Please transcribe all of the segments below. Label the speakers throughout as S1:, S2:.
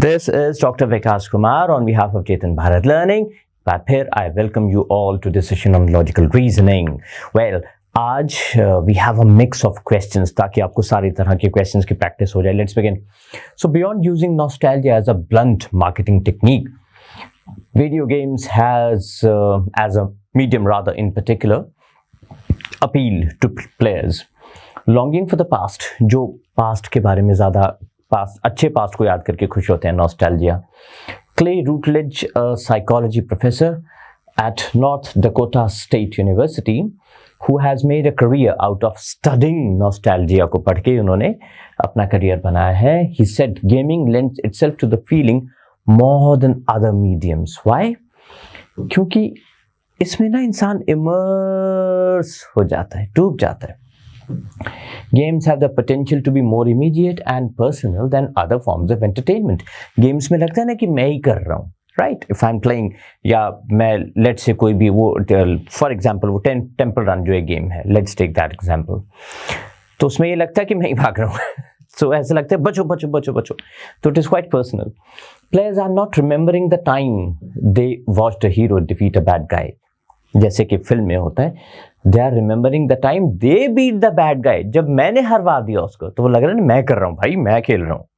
S1: This is Dr. Vikas Kumar on behalf of Chetan Bharat Learning. But here I welcome you all to this session on logical reasoning. Well, आज we have a mix of questions ताकि आपको सारी तरह के questions की practice हो जाए. Let's begin. So beyond using nostalgia as a blunt marketing technique, video games has as a medium rather in particular appeal to players. Longing for the past, जो past के बारे में ज़्यादा अच्छे past को याद करके खुश होते हैं, nostalgia. Clay Routledge, a psychology professor at North Dakota State University, who has made a career out of studying nostalgia को पढ़ के उन्होंने अपना career बनाया है. He said gaming lends itself to the feeling more than other mediums. Why? क्योंकि इसमें ना इंसान immerse हो जाता है, डूब जाता है. Games have the potential to be more immediate and personal than other forms of entertainment. Games में लगता है ना कि मैं ही कर रहा हूँ, right? If I'm playing या मैं let's say कोई भी वो for example वो Temple Run जो एक game है, let's take that example. तो उसमें ये लगता है कि मैं ही भाग रहा हूँ. So ऐसा लगता है बचो बचो बचो बचो. So it is quite personal. Players are not remembering the time they watched a hero defeat a bad guy. जैसे कि फिल्म में होता है, they are remembering the time they beat the bad guy. जब मैंने हरवा दिया उसको तो वो लग रहा है मैं कर रहा हूँ भाई, मैं खेल रहा हूँ.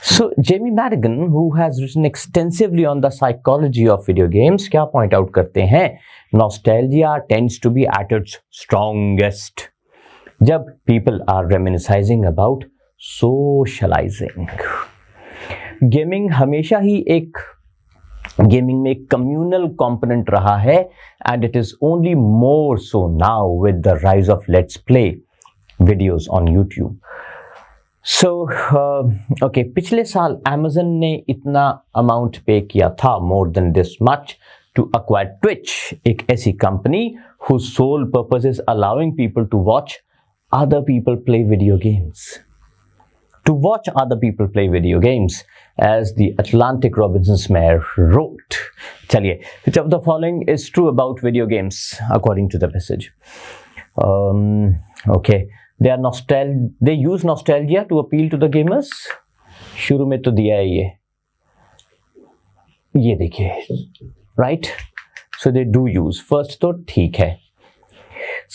S1: So Jamie Madigan, who has written extensively on the psychology of video games, क्या point out करते हैं? Nostalgia tends to be at its strongest जब people are reminiscing about socializing. Gaming हमेशा ही एक गेमिंग में एक कम्युनल कंपोनेंट रहा है and it is only more so now with the rise of let's play videos on YouTube. So okay, पिछले साल Amazon ने इतना अमाउंट पे किया था, more than this much, to acquire Twitch, एक ऐसी company whose sole purpose is allowing people to watch other people play video games. To watch other people play video games, as the Atlantic Robinson's mayor wrote. चलिए, which of the following is true about video games according to the passage? Okay, they use nostalgia to appeal to the gamers. शुरू में तो दिया है ये देखिए, right? So they do use. First तो ठीक है.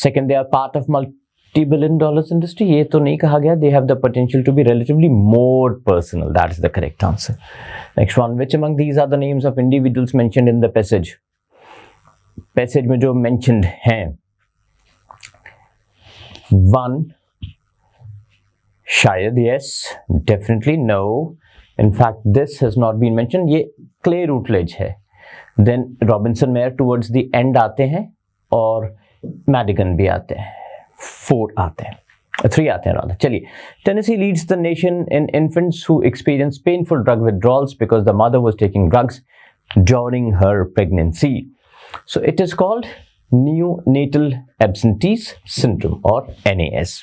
S1: Second, they are part of multi-billion dollars industry. ये तो नहीं कहा गया. They have the potential to be relatively more personal. That is the correct answer. Next one, which among these are the names of individuals mentioned in the passage? Passage में जो mentioned हैं, one, शायद yes, definitely no. In fact, this has not been mentioned. ये Clay Routledge है. Then Robinson Mayer towards the end आते हैं और Madigan भी आते हैं. 4 आते हैं, 3 आते हैं rather. चलिए, Tennessee leads the nation in infants who experience painful drug withdrawals because the mother was taking drugs during her pregnancy. So it is called neonatal absentees syndrome or NAS.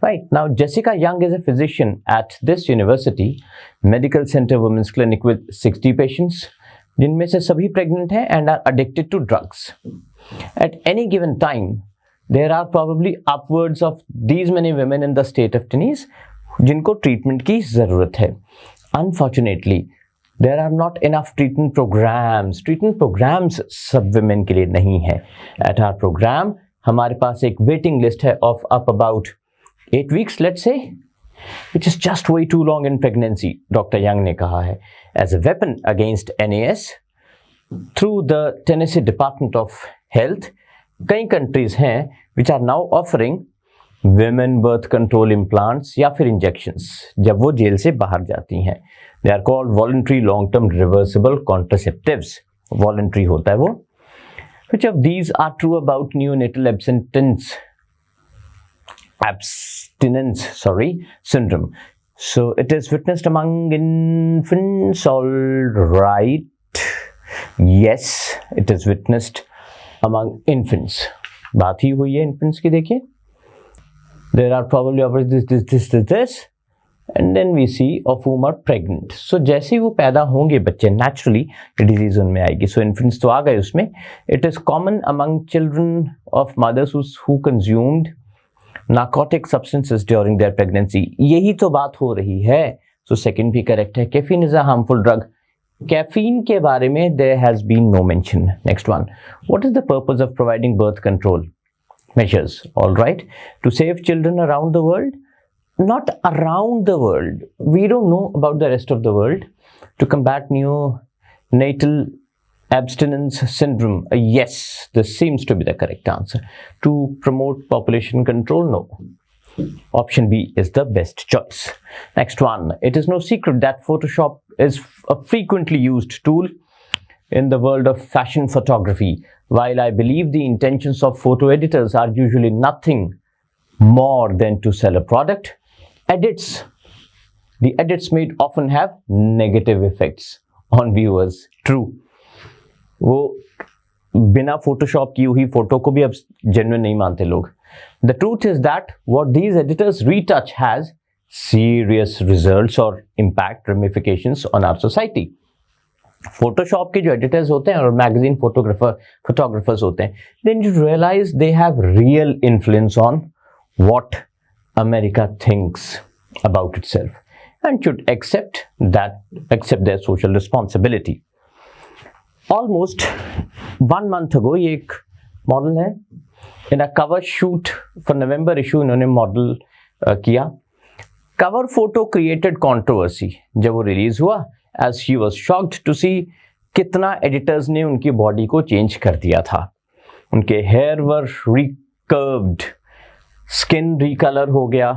S1: Right, now Jessica Young is a physician at this university medical center women's clinic with 60 patients, जिनमें से सभी pregnant हैं and are addicted to drugs. At any given time, there are probably upwards of these many women in the state of Tennessee जिनको treatment की ज़रूरत है. Unfortunately, there are not enough treatment programs. Treatment programs सब women के लिए नहीं है. At our program, हमारे पास एक waiting list है of up about 8 weeks, let's say, which is just way too long in pregnancy. Dr. Young ने कहा है. As a weapon against NAS, through the Tennessee Department of Health, कई countries हैं which are now offering women birth control implants या फिर injections जब वो jail से बाहर जाती हैं. They are called voluntary long-term reversible contraceptives. Voluntary होता है वो. Which of these are true about neonatal abstinence syndrome? So it is witnessed among infants, all right. Yes, it is witnessed among infants. बात ही हुई है infants की. देखिए, there are probably over this and then we see of whom are pregnant. So जैसे ही वो पैदा होंगे बच्चे, naturally disease उनमें आएगी. So infants तो आ गए उसमें. It is common among children of mothers who consumed narcotic substances during their pregnancy. यही तो बात हो रही है. सो सेकंड भी करेक्ट है. Caffeine is a harmful drug. Caffeine के बारे में there has been no mention. Next one, what is the purpose of providing birth control measures? All right, to save children around the world. Not around the world, we don't know about the rest of the world. To combat neonatal abstinence syndrome, yes, this seems to be the correct answer. To promote population control, no. Option B is the best choice. Next one, it is no secret that Photoshop is a frequently used tool in the world of fashion photography. While I believe the intentions of photo editors are usually nothing more than to sell a product, the edits made often have negative effects on viewers. True. वो बिना Photoshop की हुई photo को भी अब genuine नहीं मानते लोग. The truth is that what these editors retouch has serious results or impact ramifications on our society. Photoshop के जो एडिटर्स होते हैं और मैगजीन फोटोग्राफर्स होते हैं, then you realize they have real influence on what America thinks about itself and should accept their social responsibility. Almost 1 month ago, ये एक model है, in a cover shoot for November issue इन्होंने model किया. Cover photo created controversy जब वो release हुआ, as she was shocked to see कितना editors ने उनकी बॉडी को चेंज कर दिया था. उनके हेयर वर रिकर्व्ड, स्किन रिकलर हो गया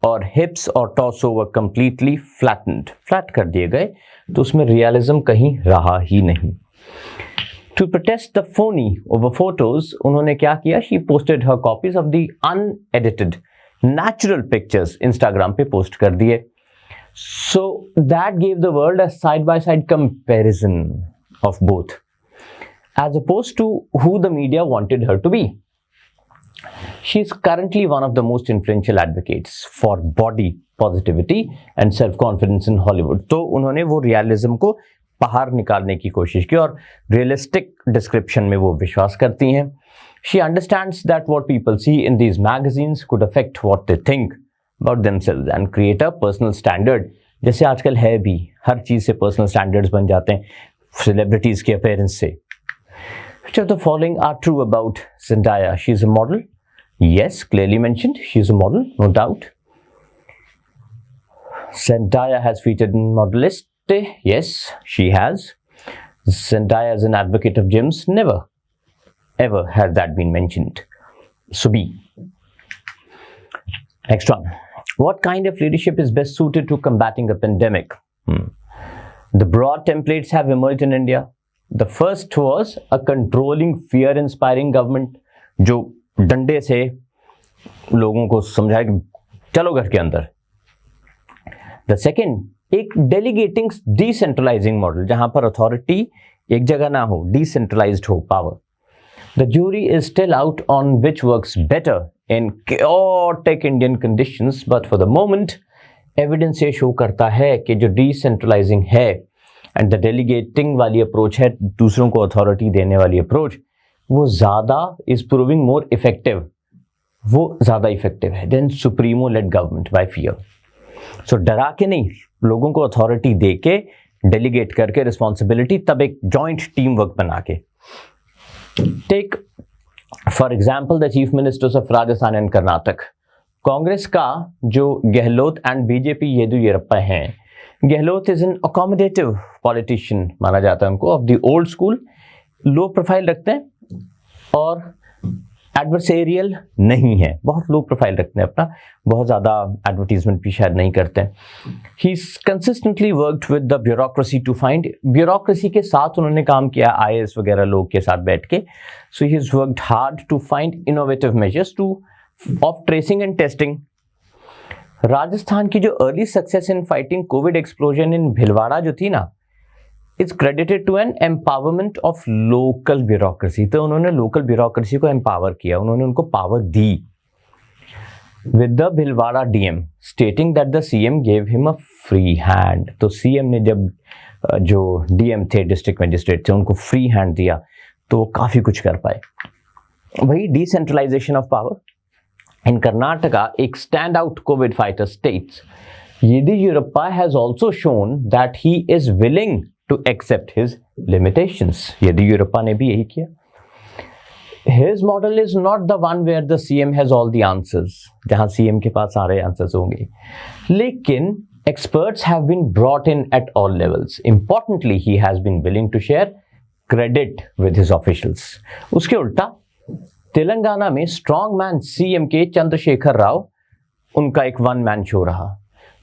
S1: और हिप्स और टॉर्सो वर कंप्लीटली फ्लैट कर दिए गए. तो उसमें रियलिज्म कहीं रहा ही नहीं. To protest the phony over photos, उन्होंने क्या किया, she posted her copies of the unedited natural pictures Instagram पे पोस्ट कर दिए. So that gave the world a side by side comparison of both as opposed to who the media wanted her to be. She is currently one of the most influential advocates for body positivity and self-confidence in Hollywood. तो उन्होंने वो realism को बाहर निकालने की कोशिश की और रियलिस्टिक डिस्क्रिप्शन में वो विश्वास करती हैं. She understands that what people see in these magazines could affect what they think about themselves and create a personal standard. जैसे आजकल है भी, हर चीज़ से पर्सनल स्टैंडर्ड्स बन जाते हैं सेलिब्रिटीज़ के अपीयरेंस से. Which of the following are true about Zendaya? She is a model. Yes, clearly mentioned. She is a model, no doubt. Zendaya has featured in Modelist. Yes, she has. Zendaya is an advocate of gyms. Never, ever has that been mentioned. So B. Next one. What kind of leadership is best suited to combating a pandemic? The broad templates have emerged in India. The first was a controlling, fear-inspiring government, जो डंडे से लोगों को समझाए कि चलो घर के अंदर. The second, एक delegating, decentralizing model, जहां पर अथॉरिटी एक जगह ना हो, decentralized हो power. The jury is still out on which works better in chaotic Indian conditions, but for the moment, evidence ये शो करता है कि जो decentralizing है एंड द डेलीगेटिंग वाली अप्रोच है, दूसरों को अथॉरिटी देने वाली अप्रोच, वो ज़्यादा इज प्रूविंग मोर इफेक्टिव, वो ज़्यादा इफेक्टिव है than supremo led government by fear. So डरा के नहीं, लोगों को अथॉरिटी दे के, डेलीगेट करके रिस्पॉन्सिबिलिटी, तब एक जॉइंट टीम वर्क बना के. Take for example the chief ministers of Rajasthan and Karnataka. Congress का जो गहलोत एंड बीजेपी येदियुरप्पा हैं, Gehlot is an accommodative politician माना जाता है उनको, of the old school, low profile रखते हैं और एडवर्सेरियल नहीं है, बहुत लो प्रोफाइल रखते हैं अपना, बहुत ज़्यादा एडवर्टीजमेंट भी शायद नहीं करते हैं. He consistently worked with the bureaucracy to find, bureaucracy के साथ उन्होंने काम किया, IAS वगैरह लोग के साथ बैठ के. So he is worked hard to find innovative measures of tracing and testing. Rajasthan की जो early success in fighting covid explosion in Bhilwara जो थी ना, it's credited to an empowerment of local bureaucracy. तो उन्होंने लोकल ब्यूरोक्रेसी को एम्पावर किया, उन्होंने उनको पावर दी with the Bhilwara DM stating that the CM gave him a free hand. तो CM ने जब जो DM थे, डिस्ट्रिक्ट मजिस्ट्रेट थे, उनको फ्री हैंड दिया तो वो काफ़ी कुछ कर पाए. वही decentralization of power. In Karnataka, एक stand out covid fighter states Yediyurappa has also shown that he is willing to accept his limitations. Yediyurappa ने भी यही किया. His model is not the one where the CM has all the answers, जहां CM के पास सारे answers होंगे. लेकिन experts have been brought in at all levels. Importantly, he has been willing to share credit with his officials. उसके उल्टा तेलंगाना में strong man CM के चंद्रशेखर राव, उनका एक वन मैन शो रहा.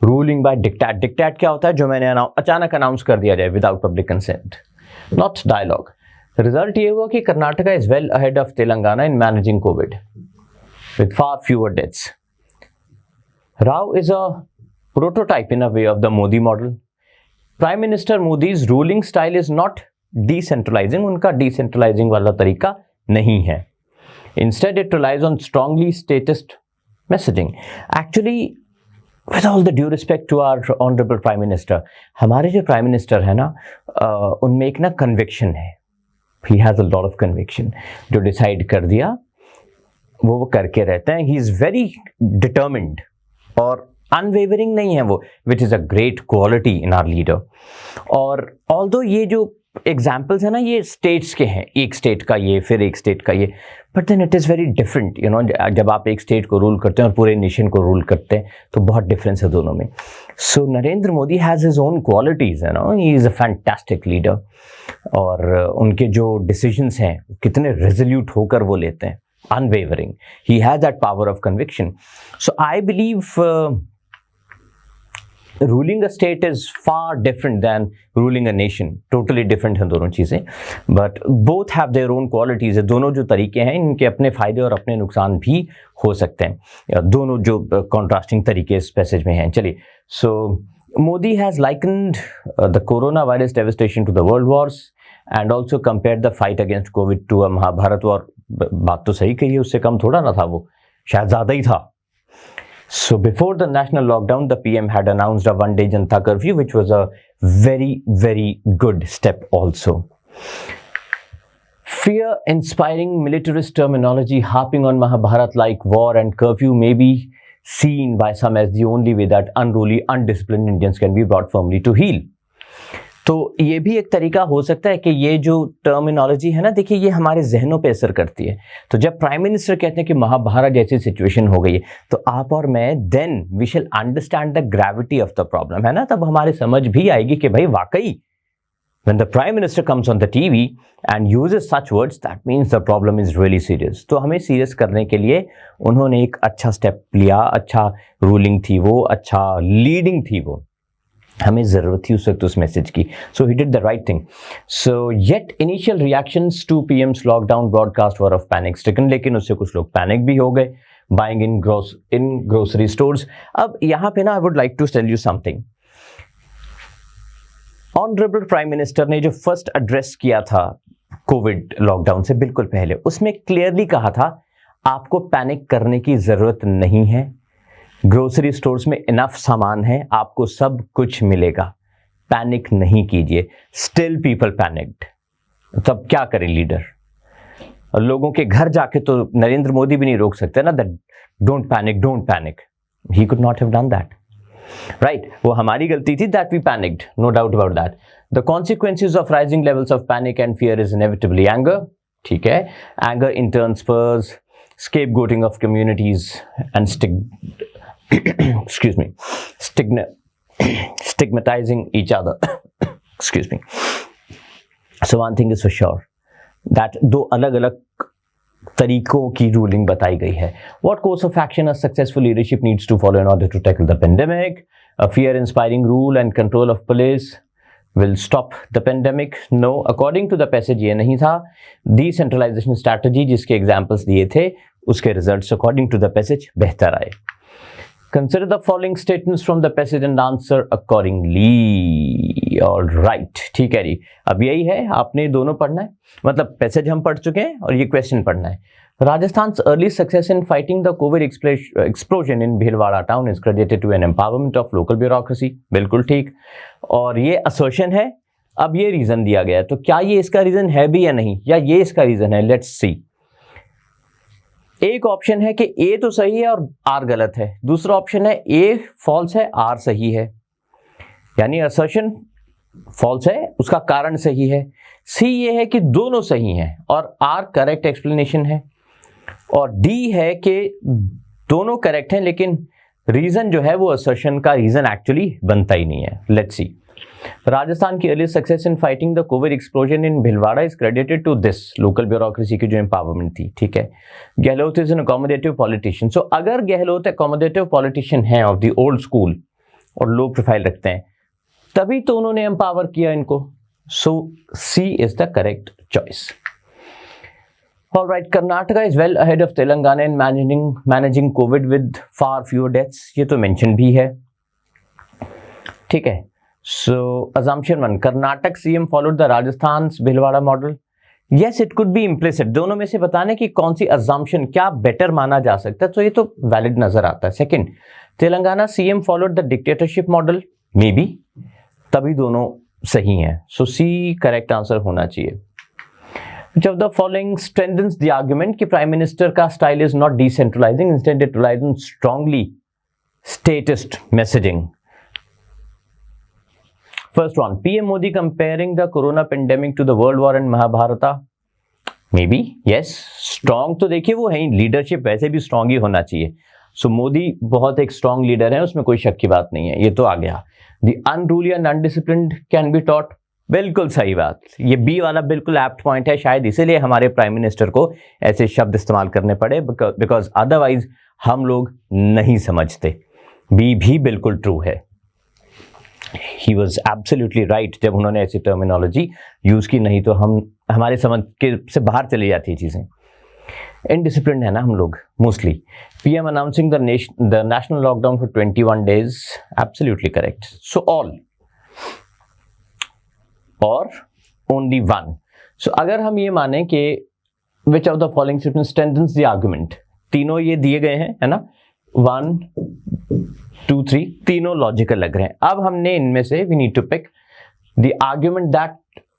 S1: Ruling bye dictate. डिक्टेट क्या होता है? जो मैंने अचानक अनाउंस कर दिया जाए without public consent, not dialogue. Result ये हुआ कि Karnataka is well ahead of Telangana in managing covid with far fewer deaths. Rao is a prototype in a way of the Modi model. Prime minister Modi's ruling style is not decentralising. उनका decentralising वाला तरीका नहीं है. Instead it relies on strongly statist messaging. Actually with all the due respect to our honorable prime minister, हमारे जो prime minister है ना, उनमें एक ना कन्विक्शन है. he has a lot of conviction. जो डिसाइड कर दिया वो करके रहते हैं. he is very determined और अनवेवरिंग नहीं है वो, which is a great quality in our leader. और although ये जो एग्जाम्पल्स है ना, ये स्टेट्स के हैं, एक स्टेट का ये, फिर एक स्टेट का ये, but then it is very different. You know, जब आप एक स्टेट को रूल करते हैं और पूरे नेशन को रूल करते हैं तो बहुत डिफरेंस है दोनों में. So Narendra Modi has his own qualities, है ना. He is a fantastic leader. और उनके जो डिसीजंस हैं कितने रेजोल्यूट होकर वो लेते हैं, unwavering. He has that power of conviction. So I believe ruling a state is far different than ruling a nation. Totally different हैं दोनों चीज़ें, but both have their own qualities. दोनों जो तरीके हैं इनके अपने फ़ायदे और अपने नुकसान भी हो सकते हैं. दोनों जो कॉन्ट्रास्टिंग तरीके इस पैसेज में हैं. चलिए, so Modi has likened the corona virus devastation to the world wars and also compare the fight against covid to a Mahabharata war. बात तो सही कही है, उससे कम थोड़ा ना था वो, शायद ज़्यादा ही था. So before the national lockdown, the PM had announced a one-day Janata curfew, which was a very, very good step also. Fear-inspiring militarist terminology harping on Mahabharat like war and curfew may be seen by some as the only way that unruly, undisciplined Indians can be brought firmly to heel. तो ये भी एक तरीका हो सकता है कि ये जो टर्मिनोलॉजी है ना, देखिए ये हमारे जहनों पे असर करती है. तो जब प्राइम मिनिस्टर कहते हैं कि महाभारत जैसी सिचुएशन हो गई है, तो आप और मैं then we shall understand the gravity of the problem, है ना. तब हमारे समझ भी आएगी कि भाई वाकई when the prime minister comes on the TV and uses such words, that means the problem is really serious. तो हमें सीरियस करने के लिए उन्होंने एक अच्छा स्टेप लिया. अच्छा रूलिंग थी वो, अच्छा लीडिंग थी वो, हमें ज़रूरत थी उस वक्त उस मैसेज की. So he did the right thing. So yet initial reactions to PM's lockdown broadcast were of panic stricken. लेकिन उससे कुछ लोग पैनिक भी हो गए. Buying in grocery stores. अब यहाँ पे ना I would like to tell you something. Honourable prime minister ने जो फर्स्ट एड्रेस किया था कोविड लॉकडाउन से बिल्कुल पहले, उसमें क्लियरली कहा था आपको पैनिक करने की ज़रूरत नहीं है. ग्रोसरी स्टोर्स में इनफ सामान है, आपको सब कुछ मिलेगा, पैनिक नहीं कीजिए. Still people panicked. तब क्या करें लीडर? लोगों के घर जाके तो नरेंद्र मोदी भी नहीं रोक सकते ना, that don't panic, don't panic. He could not have done that, right. वो हमारी गलती थी that we panicked, no doubt about that. The consequences of rising levels of panic and fear is inevitably anger. ठीक है, anger in turn spurs scapegoating of communities and excuse me, stigmatizing each other. Excuse me. So one thing is for sure that दो अलग अलग तरीकों की ruling बताई गई है. What course of action a successful leadership needs to follow in order to tackle the pandemic? A fear-inspiring rule and control of police will stop the pandemic? No. According to the passage ये नहीं था. Decentralization strategy जिसके examples दिए थे उसके results according to the passage बेहतर आए. Consider the following statements from the passage and answer accordingly. All right, ठीक है जी. अब यही है, आपने दोनों पढ़ना है, मतलब पैसेज हम पढ़ चुके हैं और ये क्वेश्चन पढ़ना है. Rajasthan's early success in fighting the COVID explosion in Bhilwara town is credited to an empowerment of local bureaucracy. बिल्कुल ठीक. और ये assertion है. अब ये रीजन दिया गया है, तो क्या ये इसका रीजन है भी या नहीं, या ये इसका रीजन है? Let's see. एक ऑप्शन है कि ए तो सही है और आर गलत है, दूसरा ऑप्शन है ए फॉल्स है आर सही है, यानी असर्शन फॉल्स है उसका कारण सही है। सी ये है कि दोनों सही हैं और आर करेक्ट एक्सप्लेनेशन है, और डी है कि दोनों करेक्ट हैं लेकिन रीजन जो है वो असर्शन का रीजन एक्चुअली बनता ही नहीं है। Let's see. राजस्थान की early success in fighting the COVID explosion in Bhilwara is credited to this, local bureaucracy की जो एम्पावरमेंट थी, ठीक है। Gehlot is an accommodative politician, so अगर गहलोत अकोमोडेटिव पॉलिटिशियन है ऑफ द ओल्ड स्कूल और लो प्रोफाइल रखते हैं तभी तो उन्होंने एम्पावर किया इनको, so C is the correct choice. All right, Karnataka is well ahead of Telangana in managing COVID with far fewer deaths. ये तो mention भी है, ठीक है। So assumption 1, Karnataka CM followed the Rajasthan's Bhilwara model. Yes, it could be implicit. दोनों में से बताने की कौन सी assumption क्या better माना जा सकता है, तो ये तो valid नजर आता है। Second, Telangana CM followed the dictatorship model. Maybe, तभी दोनों सही हैं। So C correct answer होना चाहिए। Which of the following strengthens the argument कि प्राइम मिनिस्टर का style is not decentralising, instead it relies on strongly statist messaging. First one, PM Modi comparing the corona pandemic to the world war and Mahabharata. Maybe yes, strong तो देखिए वो है ही, leadership वैसे भी strong ही होना चाहिए। सो मोदी बहुत एक स्ट्रांग लीडर है, उसमें कोई शक की बात नहीं है, ये तो आ गया। The unruly and undisciplined can be taught, बिल्कुल सही बात। ये बी वाला बिल्कुल एप्ट पॉइंट है, शायद इसीलिए हमारे प्राइम मिनिस्टर को ऐसे शब्द इस्तेमाल करने पड़े, बिकॉज अदरवाइज हम लोग नहीं समझते। बी भी बिल्कुल ट्रू है, ही वॉज एब्सोल्युटली राइट जब उन्होंने ऐसी टर्मिनोलॉजी यूज की, नहीं तो हमारे समझ के से बाहर चली जाती है चीजें। इनडिसिप्लिन है ना हम लोग mostly. PM announcing the national lockdown for 21 days, absolutely correct. So all और ओनली वन। सो अगर हम ये माने कि विच of the following statement strengthens the argument, तीनों ये दिए गए हैं, है ना, 1 2 3, तीनों लॉजिकल लग रहे हैं। अब हमने इनमें से we need to pick the argument that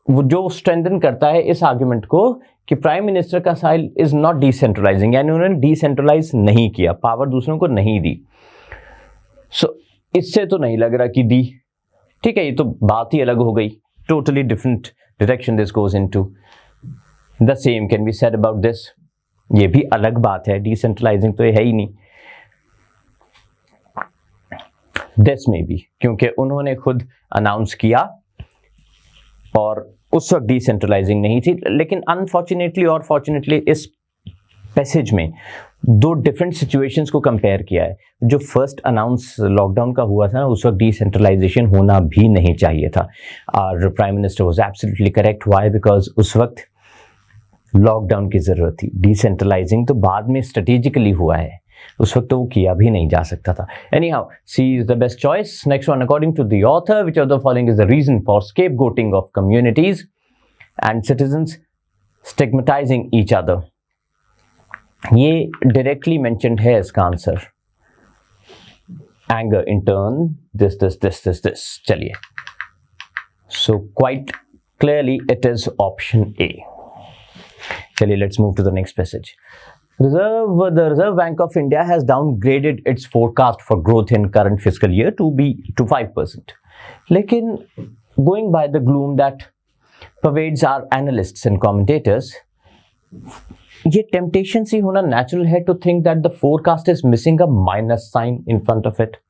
S1: जो स्ट्रेंथन करता है इस आर्गुमेंट को कि प्राइम मिनिस्टर का स्टाइल इज नॉट डिसेंट्रलाइजिंग, यानी उन्होंने डिसेंट्रलाइज नहीं किया, पावर दूसरों को नहीं दी। सो इससे तो नहीं लग रहा कि दी, ठीक है, ये तो बात ही अलग हो गई। Totally different direction this goes into. The same can be said about this. ये भी अलग बात है, decentralizing तो ये है ही नहीं। This may be, क्योंकि उन्होंने खुद अनाउंस किया और उस वक्त डिसेंट्रलाइजिंग नहीं थी, लेकिन अनफॉर्चुनेटली और फॉर्चुनेटली इस पैसेज में दो डिफरेंट सिचुएशंस को कंपेयर किया है। जो फर्स्ट अनाउंस लॉकडाउन का हुआ था ना, उस वक्त डिसेंट्रलाइजेशन होना भी नहीं चाहिए था, और prime minister was absolutely correct. Why? Because उस वक्त लॉकडाउन की जरूरत थी। डिसेंट्रलाइजिंग तो बाद में स्ट्रेटेजिकली हुआ है, उस वक्त तो वो किया भी नहीं जा सकता था। Anyhow, C is the best choice. Next one, according to the author which of the following is the reason for scapegoating of communities and citizens stigmatising each other. ये डायरेक्टली मेंशन्ड है इसका answer, anger in turn this. चलिए, so quite clearly it is option A. चलिए, let's move to the next passage. The Reserve Bank of India has downgraded its forecast for growth in current fiscal year to 5%. लेकिन going by the gloom that pervades our analysts and commentators, ये temptation सी होना natural है to think that the forecast is missing a minus sign in front of it.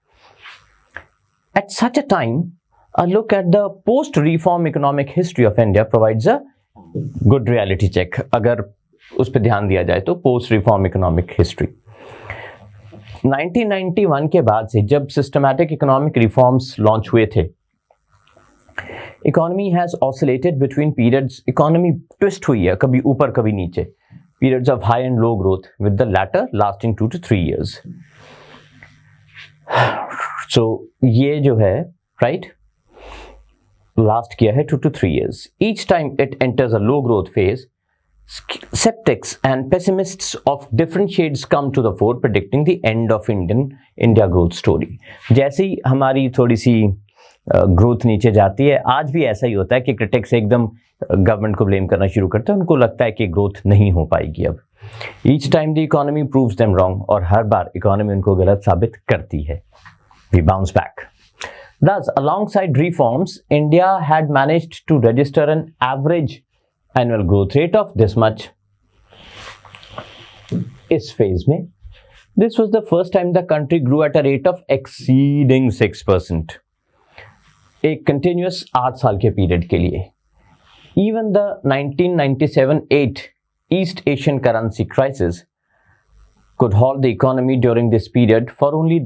S1: At such a time, a look at the post-reform economic history of India provides a good reality check. अगर उस पर ध्यान दिया जाए तो post reform economic history 1991 के बाद से जब सिस्टमैटिक इकोनॉमिक रिफॉर्म्स लॉन्च हुए थे, economy has oscillated between periods, economy twist हुई है, कभी ऊपर कभी नीचे, periods of high and low growth with the latter lasting 2 to 3 years. सो ये जो है राइट लास्ट किया है 2 to 3 years. Each time it enters a low growth phase, skeptics and pessimists of different shades come to the fore, predicting the end of India growth story. जैसे ही हमारी थोड़ी सी growth नीचे जाती है, आज भी ऐसा ही होता है कि क्रिटिक्स एकदम गवर्नमेंट को ब्लेम करना शुरू करते हैं, उनको लगता है कि ग्रोथ नहीं हो पाएगी अब। Each time the economy proves them wrong, और हर बार इकोनॉमी उनको गलत साबित करती है. We bounce back. Thus, alongside reforms, India had managed to register an average annual growth rate of this much. इस फेज में this was the first time the country grew at a rate of exceeding 6%. एक continuous 8 साल के period के लिए. Even the 1997-8 East Asian currency crisis could halt the economy during this period for only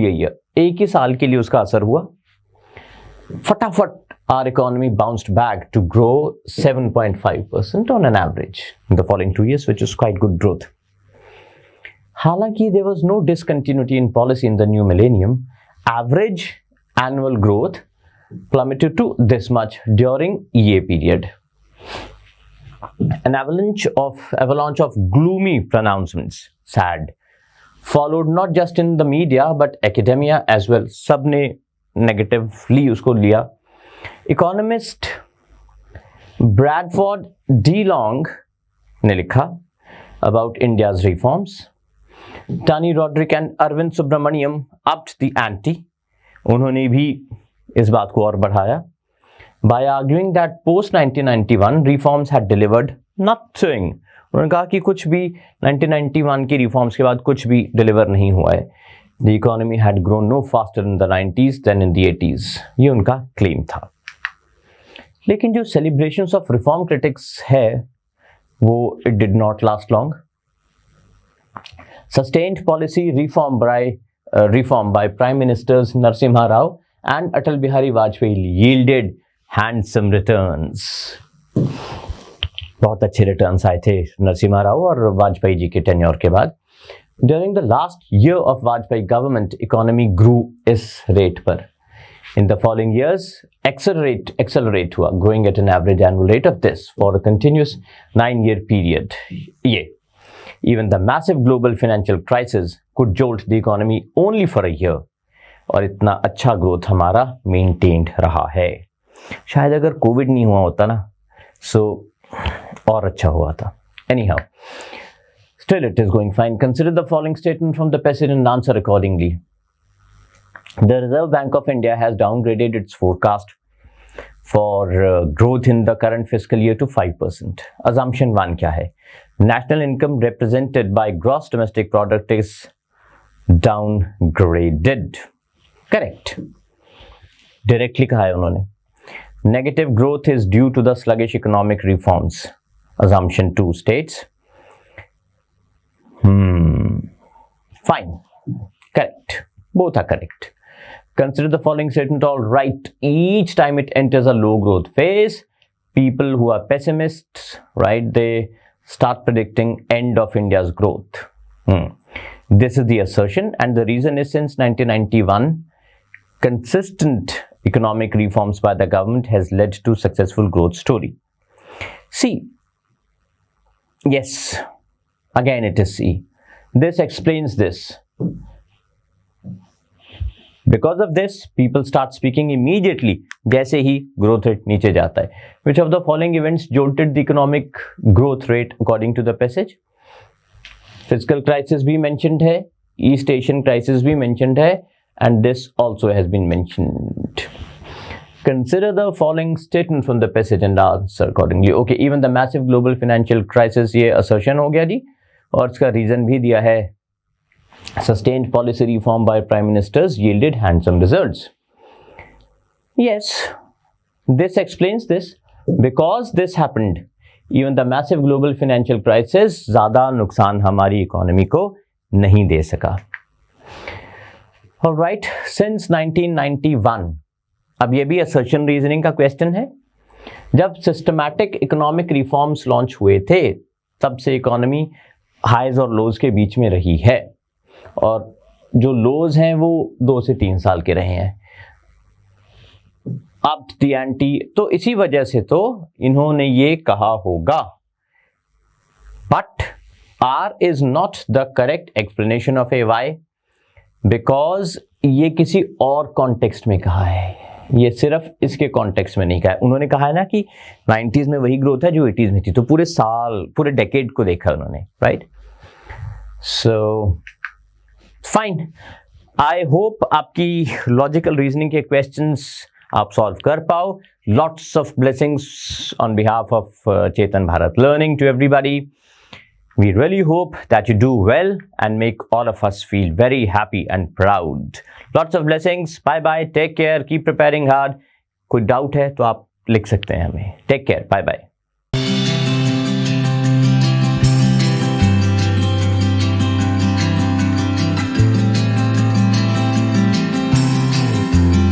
S1: a year. एक ही साल के लिए उसका असर हुआ. फटाफट our economy bounced back to grow 7.5% on an average in the following 2 years, which is quite good growth. हालांकि there was no discontinuity in policy in the new millennium. Average annual growth plummeted to this much during ये period. An avalanche of gloomy pronouncements, sad, followed not just in the media but academia as well. सबने negatively उसको लिया. Economist Bradford D. Long ने लिखा about India's reforms. Tani Roderick and Arvind Subramaniam upped the ante. उन्होंने भी इस बात को और बढ़ाया by arguing that post 1991 reforms had delivered nothing. उन्होंने कहा कि कुछ भी 1991 की रिफॉर्म्स के बाद कुछ भी डिलीवर नहीं हुआ है. The economy had grown no faster in the 90s than in the 80s. ये उनका क्लेम था. लेकिन जो सेलिब्रेशंस ऑफ रिफॉर्म क्रिटिक्स है वो it did not last long. Sustained policy reform by Prime Ministers Narasimha Rao and Atal Bihari Vajpayee yielded handsome returns. बहुत अच्छे returns आए थे नरसिम्हा राव और वाजपेयी जी के टेन्योर के बाद. During the last year of Vajpayee government, economy grew इस rate पर. In the following years, accelerate हुआ, growing at an average annual rate of this for a continuous 9-year period. ये even the massive global financial crisis could jolt the economy only for a year. और इतना अच्छा growth हमारा maintained रहा है. शायद अगर कोविड नहीं हुआ होता ना और अच्छा हुआ था. Anyhow, still it is going fine. Consider the following statement from the president and answer accordingly. The Reserve Bank of India has downgraded its forecast for growth in the current fiscal year to 5%. Assumption 1 क्या है? National income represented by gross domestic product is downgraded. Correct. Directly कहा है उन्होंने. Negative growth is due to the sluggish economic reforms. Assumption 2 states. Fine. Correct. Both are correct. Consider the following statement all right. Each time it enters a low growth phase, people who are pessimists, right, they start predicting end of India's growth. This is the assertion, and the reason is since 1991, consistent economic reforms by the government has led to successful growth story. See, yes, again it is C. This explains this. Because of this, people start speaking immediately जैसे ही growth rate नीचे जाता है. Which of the following events jolted the economic growth rate according to the passage? Fiscal crisis भी mentioned है, East Asian crisis भी mentioned है, and this also has been mentioned. Consider the following statement from the passage and answer accordingly. Okay, even the massive global financial crisis ये assertion हो गया जी, और इसका reason भी दिया है. Sustained policy reform by prime ministers yielded handsome results. Yes, this explains this. Because this happened, even the massive global financial crisis ज़्यादा नुकसान हमारी इकोनॉमी को नहीं दे सका. Alright, since 1991, अब ये भी assertion reasoning का question है. जब systematic economic reforms launch हुए थे, तब से इकोनॉमी हाइज और लोज के बीच में रही है, और जो लोज हैं वो 2 से 3 साल के रहे हैं. अब दी एंटी, तो इसी वजह से तो इन्होंने ये कहा होगा. But R is not the correct explanation of A why, because ये किसी और कॉन्टेक्स्ट में कहा है. ये सिर्फ इसके कॉन्टेक्स्ट में नहीं कहा है, उन्होंने कहा है ना कि 90s में वही ग्रोथ है जो 80s में थी, तो पूरे साल पूरे डेकेड को देखा उन्होंने, right? So fine, I hope आपकी लॉजिकल रीजनिंग के क्वेश्चंस आप सॉल्व कर पाओ. Lots of blessings on behalf of Chetan Bharat Learning to everybody. We really hope that you do well and make all of us feel very happy and proud. Lots of blessings. Bye bye. Take care. Keep preparing hard. कोई doubt है तो आप लिख सकते हैं हमें. Take care. Bye bye.